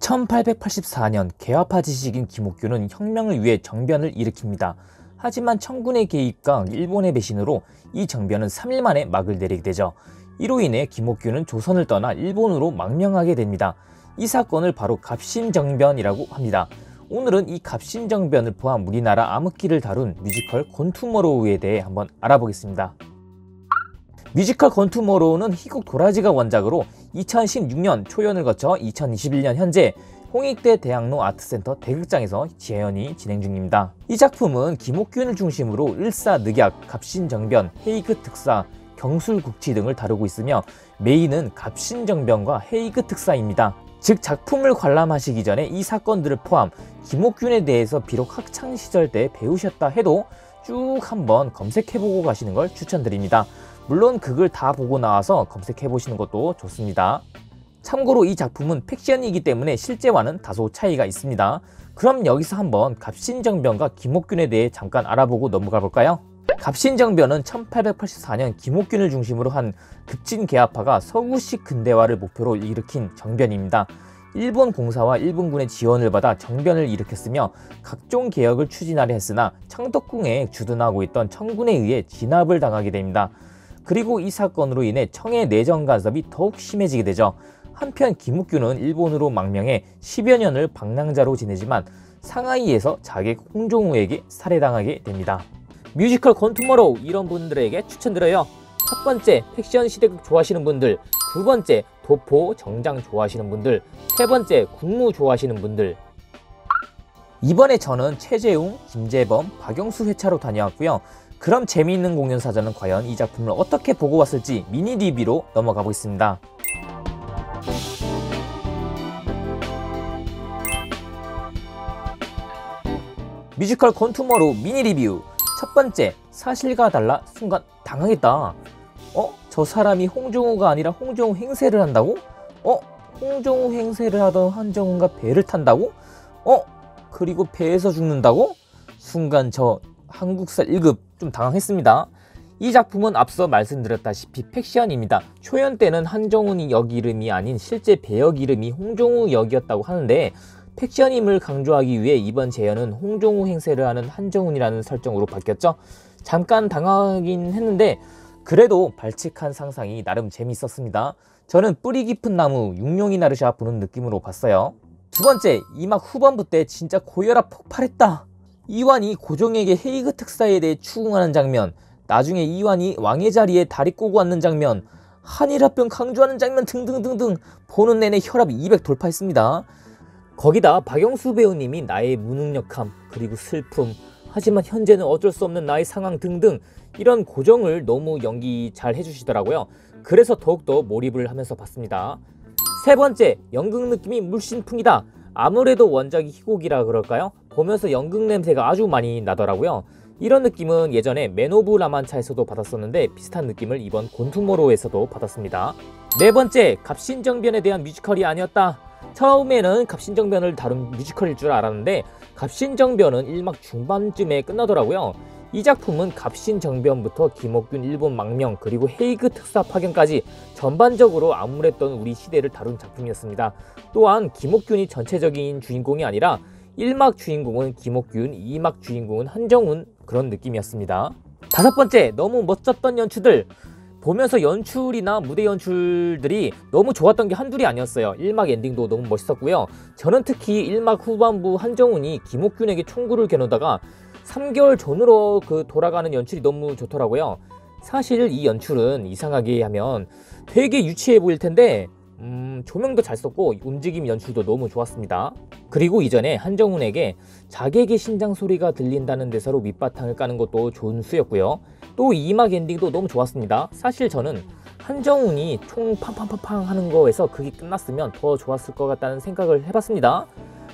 1884년 개화파 지식인 김옥균은 혁명을 위해 정변을 일으킵니다. 하지만 청군의 개입과 일본의 배신으로 이 정변은 3일 만에 막을 내리게 되죠. 이로 인해 김옥균은 조선을 떠나 일본으로 망명하게 됩니다. 이 사건을 바로 갑신정변이라고 합니다. 오늘은 이 갑신정변을 포함 우리나라 암흑기를 다룬 뮤지컬 곤투모로우에 대해 한번 알아보겠습니다. 뮤지컬 곤투모로우는 희곡 도라지가 원작으로 2016년 초연을 거쳐 2021년 현재 홍익대 대학로 아트센터 대극장에서 재연이 진행 중입니다. 이 작품은 김옥균을 중심으로 을사늑약, 갑신정변, 헤이그 특사, 경술국치 등을 다루고 있으며 메인은 갑신정변과 헤이그 특사입니다. 즉 작품을 관람하시기 전에 이 사건들을 포함 김옥균에 대해서 비록 학창시절 때 배우셨다 해도 쭉 한번 검색해보고 가시는 걸 추천드립니다. 물론 극을 다 보고 나와서 검색해보시는 것도 좋습니다. 참고로 이 작품은 픽션이기 때문에 실제와는 다소 차이가 있습니다. 그럼 여기서 한번 갑신정변과 김옥균에 대해 잠깐 알아보고 넘어가 볼까요? 갑신정변은 1884년 김옥균을 중심으로 한 급진개화파가 서구식 근대화를 목표로 일으킨 정변입니다. 일본 공사와 일본군의 지원을 받아 정변을 일으켰으며 각종 개혁을 추진하려 했으나 청덕궁에 주둔하고 있던 청군에 의해 진압을 당하게 됩니다. 그리고 이 사건으로 인해 청의 내정 간섭이 더욱 심해지게 되죠. 한편 김옥균은 일본으로 망명해 10여 년을 방랑자로 지내지만 상하이에서 자객 홍종우에게 살해당하게 됩니다. 뮤지컬 곤투모로우 이런 분들에게 추천드려요. 첫 번째 팩션 시대극 좋아하시는 분들, 두 번째 도포 정장 좋아하시는 분들, 세 번째 군무 좋아하시는 분들. 이번에 저는 최재웅, 김재범, 박영수 회차로 다녀왔고요. 그럼 재미있는 공연 사전은 과연 이 작품을 어떻게 보고 왔을지 미니 리뷰로 넘어가 보겠습니다. 뮤지컬 곤투모로우 미니 리뷰. 첫 번째, 사실과 달라 순간 당황했다. 저 사람이 홍종우가 아니라 홍종우 행세를 한다고? 홍종우 행세를 하던 한정우가 배를 탄다고? 그리고 배에서 죽는다고? 순간 저 한국사 1급 좀 당황했습니다. 이 작품은 앞서 말씀드렸다시피 팩션입니다. 초연 때는 한정훈이 역 이름이 아닌 실제 배역 이름이 홍종우 역이었다고 하는데 팩션임을 강조하기 위해 이번 재현은 홍종우 행세를 하는 한정훈이라는 설정으로 바뀌었죠. 잠깐 당황하긴 했는데 그래도 발칙한 상상이 나름 재미있었습니다. 저는 뿌리 깊은 나무 육룡이 나르샤 보는 느낌으로 봤어요. 두 번째, 이막 후반부 때 진짜 고혈압 폭발했다. 이완이 고종에게 헤이그 특사에 대해 추궁하는 장면, 나중에 이완이 왕의 자리에 다리 꼬고 앉는 장면, 한일합병 강조하는 장면 등등등등 보는 내내 혈압이 200 돌파했습니다. 거기다 박영수 배우님이 나의 무능력함, 그리고 슬픔, 하지만 현재는 어쩔 수 없는 나의 상황 등등 이런 고정을 너무 연기 잘 해주시더라고요. 그래서 더욱더 몰입을 하면서 봤습니다. 세 번째, 연극 느낌이 물씬 풍기다. 아무래도 원작이 희곡이라 그럴까요? 보면서 연극 냄새가 아주 많이 나더라고요. 이런 느낌은 예전에 맨 오브 라만차에서도 받았었는데 비슷한 느낌을 이번 곤투모로우에서도 받았습니다. 네 번째, 갑신정변에 대한 뮤지컬이 아니었다. 처음에는 갑신정변을 다룬 뮤지컬일 줄 알았는데 갑신정변은 1막 중반쯤에 끝나더라고요. 이 작품은 갑신정변부터 김옥균 일본 망명 그리고 헤이그 특사 파견까지 전반적으로 암울했던 우리 시대를 다룬 작품이었습니다. 또한 김옥균이 전체적인 주인공이 아니라 1막 주인공은 김옥균, 2막 주인공은 한정훈 그런 느낌이었습니다. 다섯 번째, 너무 멋졌던 연출들. 보면서 연출이나 무대 연출들이 너무 좋았던 게 한둘이 아니었어요. 1막 엔딩도 너무 멋있었고요. 저는 특히 1막 후반부 한정훈이 김옥균에게 총구를 겨누다가 3개월 전으로 돌아가는 연출이 너무 좋더라고요. 사실 이 연출은 이상하게 하면 되게 유치해 보일 텐데 조명도 잘 썼고 움직임 연출도 너무 좋았습니다. 그리고 이전에 한정훈에게 자객의 심장 소리가 들린다는 대사로 밑바탕을 까는 것도 좋은 수였고요. 또 2막 엔딩도 너무 좋았습니다. 사실 저는 한정훈이 총 팡팡팡팡 하는 거에서 그게 끝났으면 더 좋았을 것 같다는 생각을 해봤습니다.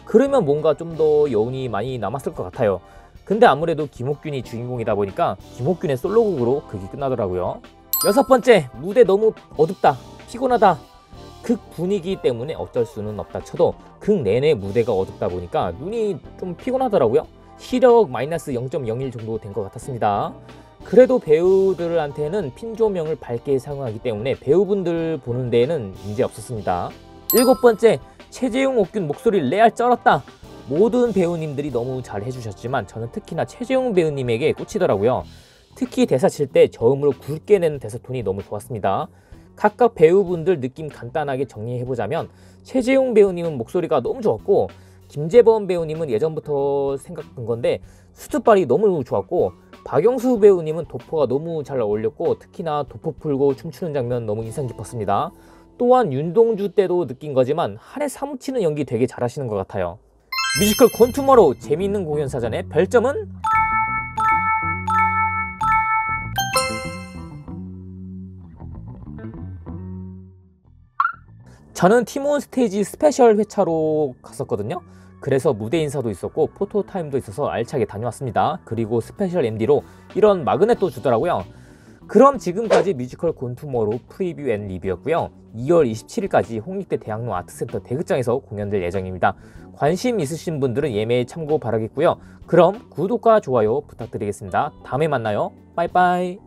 그러면 뭔가 좀 더 여운이 많이 남았을 것 같아요. 근데 아무래도 김옥균이 주인공이다 보니까 김옥균의 솔로곡으로 그게 끝나더라고요. 여섯 번째, 무대 너무 어둡다, 피곤하다. 극 분위기 때문에 어쩔 수는 없다 쳐도 극 내내 무대가 어둡다 보니까 눈이 좀 피곤하더라고요. 시력 마이너스 0.01 정도 된 것 같았습니다. 그래도 배우들한테는 핀 조명을 밝게 사용하기 때문에 배우분들 보는 데에는 문제 없었습니다. 일곱 번째, 최재웅, 옥균 목소리 레알 쩔었다. 모든 배우님들이 너무 잘 해주셨지만 저는 특히나 최재웅 배우님에게 꽂히더라고요. 특히 대사 칠 때 저음으로 굵게 내는 대사 톤이 너무 좋았습니다. 각각 배우분들 느낌 간단하게 정리해보자면 최재웅 배우님은 목소리가 너무 좋았고, 김재범 배우님은 예전부터 생각한 건데 수트발이 너무 좋았고, 박영수 배우님은 도포가 너무 잘 어울렸고 특히나 도포 풀고 춤추는 장면 너무 인상 깊었습니다. 또한 윤동주 때도 느낀 거지만 한해 사무치는 연기 되게 잘하시는 것 같아요. 뮤지컬 곤투머로우 재미있는 공연 사전에 별점은? 저는 팀온 스테이지 스페셜 회차로 갔었거든요. 그래서 무대 인사도 있었고 포토타임도 있어서 알차게 다녀왔습니다. 그리고 스페셜 MD로 이런 마그넷도 주더라고요. 그럼 지금까지 뮤지컬 곤투머로우 프리뷰 앤 리뷰였고요. 2월 27일까지 홍익대 대학로 아트센터 대극장에서 공연될 예정입니다. 관심 있으신 분들은 예매에 참고 바라겠고요. 그럼 구독과 좋아요 부탁드리겠습니다. 다음에 만나요. 빠이빠이.